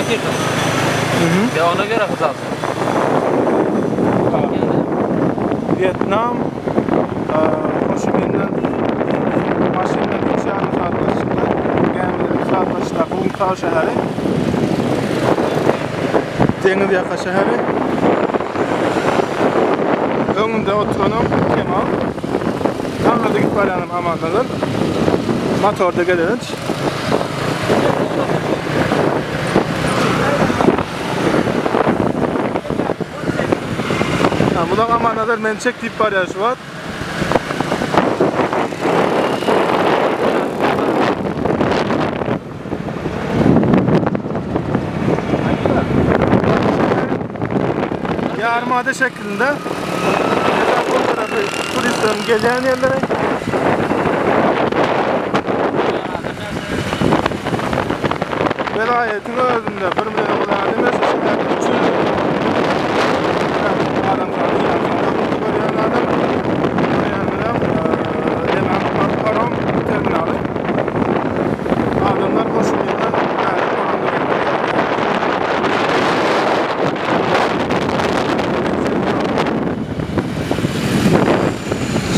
girdim. Ya ona göre hız alsın. Vietnam koşumundan maşinle uçağını saatlaşında gemileri saatlaşında Vung Tau şehri Deniz Yaka şehri önünde oturanım Kemal Anladı git bayanım amanladım motorda gelirik Bundan amanladır mençek tip var ya şu var Yarımada şeklinde bu tarafı turistlerin geleceğin yerlere velayetin özünde bir milyon olan demesi şeyler için adam adamlar koşuyorlar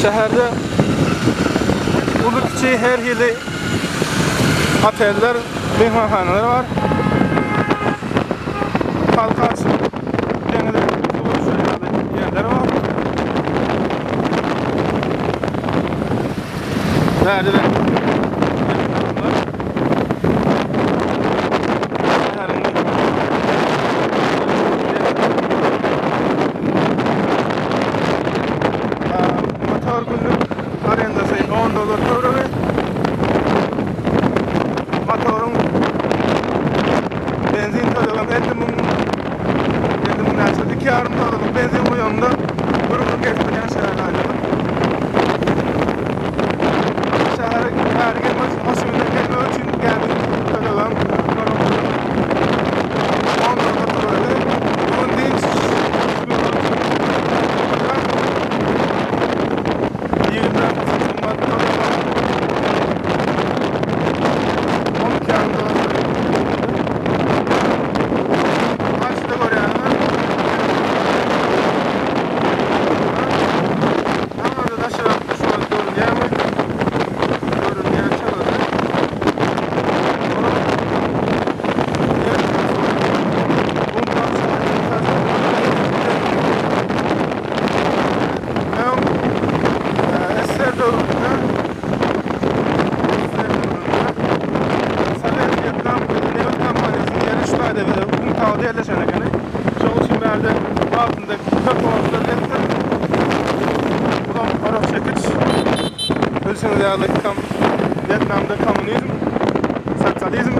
şehirde ulu küçüğü her yeri oteller, mehmanhaneler var. Halka açık genelde yerler var. Merdiven. Motor günlük arendası $10 ve motorun benzin tadalım 50 mun açıldı 2 yarım tadalım benzin bu yolunda grubun geçmeden şehirde ayrıldım. Şehre gelmez hoşumda gelme için geldim tadalım. $10 böyle bunun değil Vung Tau'da yerleşene kadar çoğu çimlerde altında köp olanlar ettim. Buradan Arap çekiç. Ölçünü değerli Vietnam'da komünizm, sosyalizm